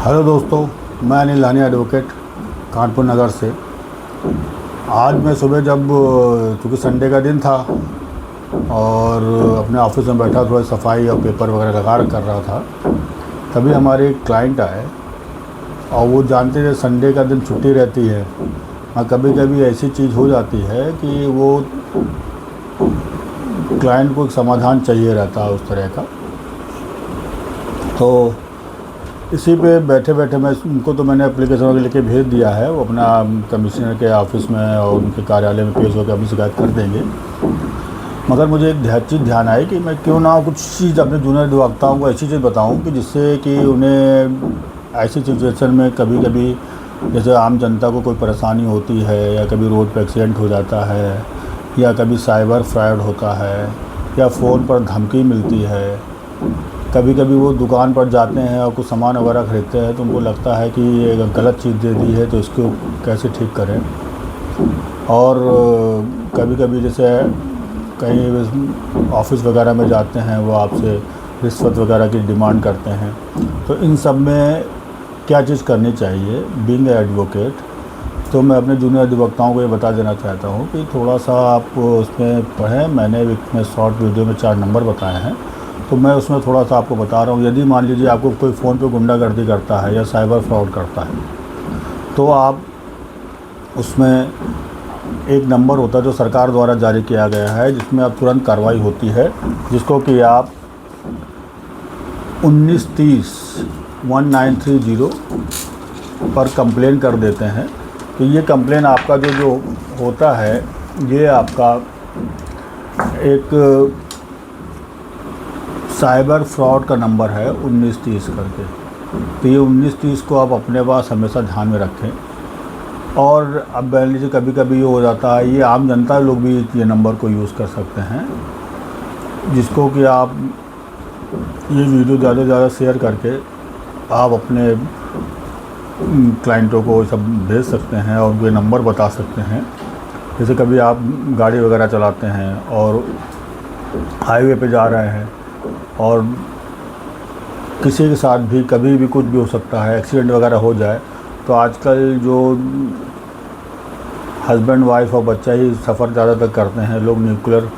Hello दोस्तों, मैं अनिल लानी एडवोकेट कानपुर नगर से। आज मैं सुबह जब चूँकि संडे का दिन था और अपने ऑफिस में बैठा थोड़ा सफाई और पेपर वगैरह लगा कर रहा था, तभी हमारे एक क्लाइंट आए और वो जानते थे संडे का दिन छुट्टी रहती है और कभी कभी ऐसी चीज़ हो जाती है कि वो क्लाइंट को एक समाधान चाहिए रहता है उस तरह का। तो इसी पे बैठे बैठे मैं उनको तो मैंने एप्लीकेशन वगैरह लेके भेज दिया है, वो अपना कमिश्नर के ऑफिस में और उनके कार्यालय में पेश होकर अपनी शिकायत कर देंगे। मगर मुझे एक चीज़ ध्यान आई कि मैं क्यों ना कुछ चीज़ अपने जूनियर अधिवक्ताओं को ऐसी चीज़ बताऊं कि जिससे कि उन्हें ऐसी सिचुएशन में कभी कभी जैसे आम जनता को कोई परेशानी होती है या कभी रोड पर एक्सीडेंट हो जाता है या कभी साइबर फ्रॉड होता है या फ़ोन पर धमकी मिलती है, कभी कभी वो दुकान पर जाते हैं और कुछ सामान वगैरह खरीदते हैं तो उनको लगता है कि ये गलत चीज़ दे दी है तो इसको कैसे ठीक करें। और कभी कभी जैसे कहीं ऑफिस वगैरह में जाते हैं वो आपसे रिश्वत वगैरह की डिमांड करते हैं, तो इन सब में क्या चीज़ करनी चाहिए बीइंग एडवोकेट। तो मैं अपने जूनियर अधिवक्ताओं को ये बता देना चाहता हूँ कि थोड़ा सा आप उसमें पढ़ें। मैंने इसमें शॉर्ट वीडियो में 4 नंबर बताए हैं, तो मैं उसमें थोड़ा सा आपको बता रहा हूँ। यदि मान लीजिए आपको कोई फ़ोन पे गुंडागर्दी करता है या साइबर फ्रॉड करता है, तो आप उसमें एक नंबर होता है जो सरकार द्वारा जारी किया गया है, जिसमें अब तुरंत कार्रवाई होती है, जिसको कि आप 1930 पर कंप्लेन कर देते हैं। तो ये कंप्लेन आपका जो होता है, ये आपका एक साइबर फ्रॉड का नंबर है 1930 करके। तो ये 1930 को आप अपने पास हमेशा ध्यान में रखें। और अब मान लीजिए कभी कभी ये हो जाता है, ये आम जनता लोग भी ये नंबर को यूज़ कर सकते हैं, जिसको कि आप ये वीडियो ज़्यादा से ज़्यादा शेयर करके आप अपने क्लाइंटों को सब भेज सकते हैं और उनके नंबर बता सकते हैं। जैसे कभी आप गाड़ी वगैरह चलाते हैं और हाईवे पे जा रहे हैं और किसी के साथ भी कभी भी कुछ भी हो सकता है, एक्सीडेंट वगैरह हो जाए, तो आजकल जो हस्बैंड वाइफ और बच्चा ही सफ़र ज़्यादातर करते हैं, लोग न्यूक्लियर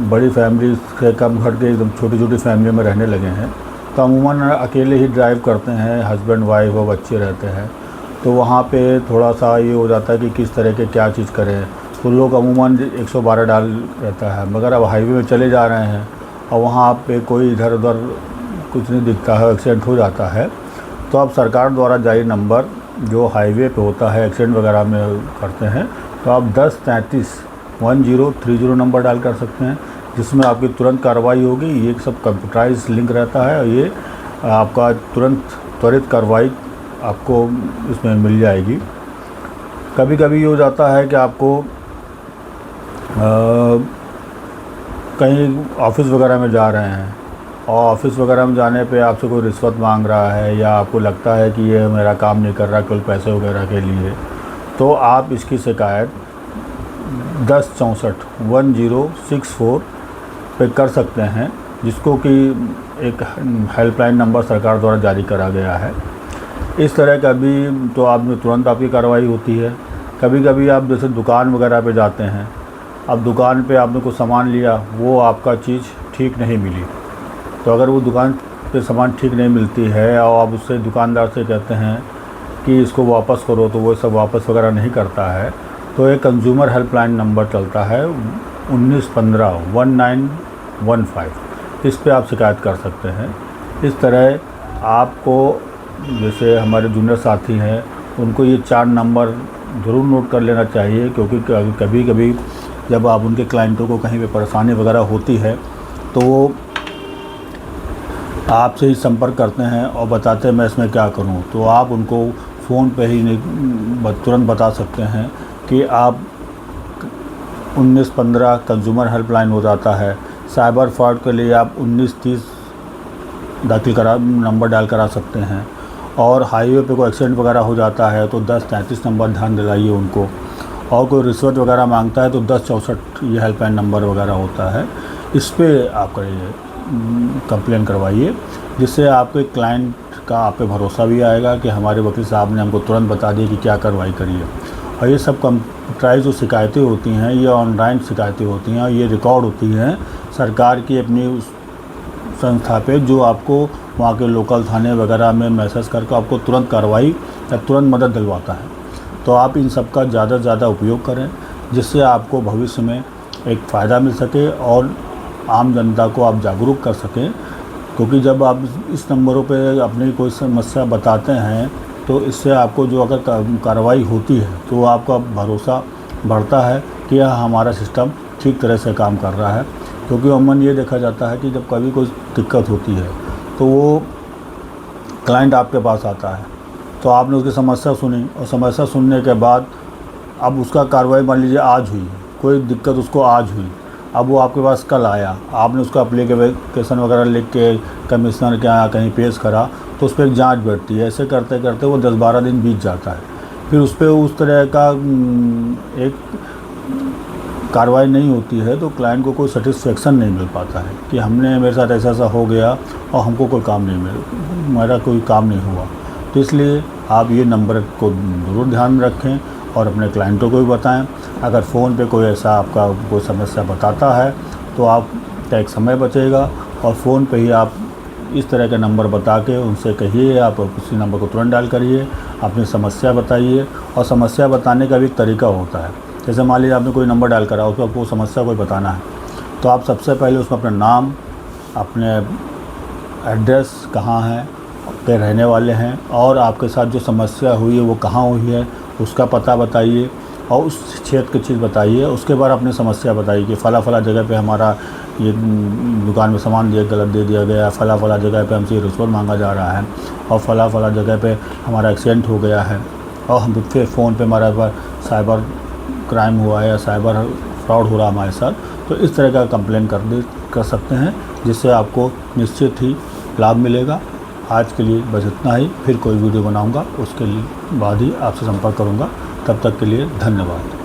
बड़ी फैमिली से कम घट के एकदम छोटी छोटी फैमिली में रहने लगे हैं, तो अमूमन अकेले ही ड्राइव करते हैं, हस्बैंड वाइफ और बच्चे रहते हैं। तो वहाँ पे थोड़ा सा ये हो जाता है कि किस तरह के क्या चीज़ करें, तो लोग अमूमन 112 डाल रहता है। मगर अब हाईवे में चले जा रहे हैं और वहाँ पे कोई इधर उधर कुछ नहीं दिखता है, एक्सीडेंट हो जाता है, तो अब सरकार द्वारा जारी नंबर जो हाईवे पे होता है, एक्सीडेंट वगैरह में करते हैं, तो आप 1033 नंबर डायल कर सकते हैं, जिसमें आपकी तुरंत कार्रवाई होगी। ये सब कंप्यूटराइज लिंक रहता है और ये आपका त्वरित कार्रवाई आपको इसमें मिल जाएगी। कभी कभी ये हो जाता है कि आपको कहीं ऑफिस वगैरह में जा रहे हैं और ऑफिस वगैरह में जाने पे आपसे कोई रिश्वत मांग रहा है या आपको लगता है कि ये मेरा काम नहीं कर रहा केवल पैसे वगैरह के लिए, तो आप इसकी शिकायत 1064 पे कर सकते हैं, जिसको कि एक हेल्पलाइन नंबर सरकार द्वारा जारी करा गया है। इस तरह का भी तो आप में तुरंत आपकी कार्रवाई होती है। कभी कभी आप जैसे दुकान वगैरह पे जाते हैं, अब दुकान पे आपने कुछ सामान लिया, वो आपका चीज़ ठीक नहीं मिली, तो अगर वो दुकान पे सामान ठीक नहीं मिलती है और आप उससे दुकानदार से कहते हैं कि इसको वापस करो, तो वो सब वापस वगैरह नहीं करता है, तो एक कंज्यूमर हेल्पलाइन नंबर चलता है 1915। इस पे आप शिकायत कर सकते हैं। इस तरह आपको जैसे हमारे जूनियर साथी हैं, उनको ये 4 नंबर ज़रूर नोट कर लेना चाहिए, क्योंकि कभी कभी जब आप उनके क्लाइंटों को कहीं पे परेशानी वगैरह होती है तो वो आपसे ही संपर्क करते हैं और बताते हैं मैं इसमें क्या करूं, तो आप उनको फ़ोन पे ही तुरंत बता सकते हैं कि आप 1915 कंज्यूमर हेल्पलाइन हो जाता है। साइबर फ्रॉड के लिए आप 1930 नंबर डायल करा सकते हैं। और हाईवे पे कोई एक्सीडेंट वगैरह हो जाता है तो 1033 नंबर ध्यान दिलाइए उनको। और कोई रिश्वत वगैरह मांगता है तो 1064 ये हेल्पलाइन नंबर वगैरह होता है, इस पे आप करिए कंप्लेन करवाइए, जिससे आपके क्लाइंट का आप पे भरोसा भी आएगा कि हमारे वकील साहब ने हमको तुरंत बता दिया कि क्या कार्रवाई करिए। और ये सब कंप्यूटराइज जो शिकायतें होती हैं, ये ऑनलाइन शिकायतें होती हैं, ये रिकॉर्ड होती हैं सरकार की अपनी उस संस्था पे, जो आपको वहाँ के लोकल थाने वगैरह में मैसेज करके आपको तुरंत कार्रवाई या तुरंत मदद दिलवाता है। तो आप इन सब का ज़्यादा से ज़्यादा उपयोग करें, जिससे आपको भविष्य में एक फ़ायदा मिल सके और आम जनता को आप जागरूक कर सकें। क्योंकि जब आप इस नंबरों पे अपनी कोई समस्या बताते हैं तो इससे आपको जो अगर कार्रवाई होती है तो आपका भरोसा बढ़ता है कि यह हमारा सिस्टम ठीक तरह से काम कर रहा है। क्योंकि अमूमन ये देखा जाता है कि जब कभी कोई दिक्कत होती है तो वो क्लाइंट आपके पास आता है, तो आपने उसकी समस्या सुनी और समस्या सुनने के बाद अब उसका कार्रवाई मान लीजिए आज हुई, कोई दिक्कत उसको आज हुई, अब वो आपके पास कल आया, आपने उसका एप्लीकेशन वगैरह लिख के कमिश्नर के यहाँ कहीं पेश करा, तो उस पर एक जाँच बैठती है। ऐसे करते करते वो 10-12 दिन बीत जाता है, फिर उस पर उस तरह का एक कार्रवाई नहीं होती है, तो क्लाइंट को कोई सेटिस्फेक्शन नहीं मिल पाता है कि हमने मेरे साथ ऐसा ऐसा हो गया और हमको कोई काम नहीं मेरा कोई काम नहीं हुआ। तो इसलिए आप ये नंबर को ज़रूर ध्यान में रखें और अपने क्लाइंटों को भी बताएं। अगर फ़ोन पे कोई ऐसा आपका कोई समस्या बताता है तो आपका एक समय बचेगा, और फ़ोन पे ही आप इस तरह के नंबर बता के उनसे कहिए, आप उसी नंबर को तुरंत डायल करिए, अपनी समस्या बताइए। और समस्या बताने का भी एक तरीका होता है। जैसे मान लीजिए आपने कोई नंबर डायल करा, उसको आपको समस्या कोई बताना है, तो आप सबसे पहले उसमें अपना नाम, अपने एड्रेस कहाँ है के रहने वाले हैं, और आपके साथ जो समस्या हुई है वो कहाँ हुई है उसका पता बताइए और उस क्षेत्र की चीज़ बताइए। उसके बाद अपनी समस्या बताइए कि फ़ला जगह पे हमारा ये दुकान में सामान गलत दे दिया गया, फ़ला जगह पे हमसे रिश्वत मांगा जा रहा है, और फ़ला जगह पे हमारा एक्सीडेंट हो गया है, और हम फिर फ़ोन पे हमारे पास साइबर क्राइम हुआ है या साइबर फ्रॉड हो रहा है हमारे साथ। तो इस तरह का कंप्लेन कर सकते हैं, जिससे आपको निश्चित ही लाभ मिलेगा। आज के लिए बस इतना ही, फिर कोई वीडियो बनाऊंगा उसके लिए बाद ही आपसे संपर्क करूंगा। तब तक के लिए धन्यवाद।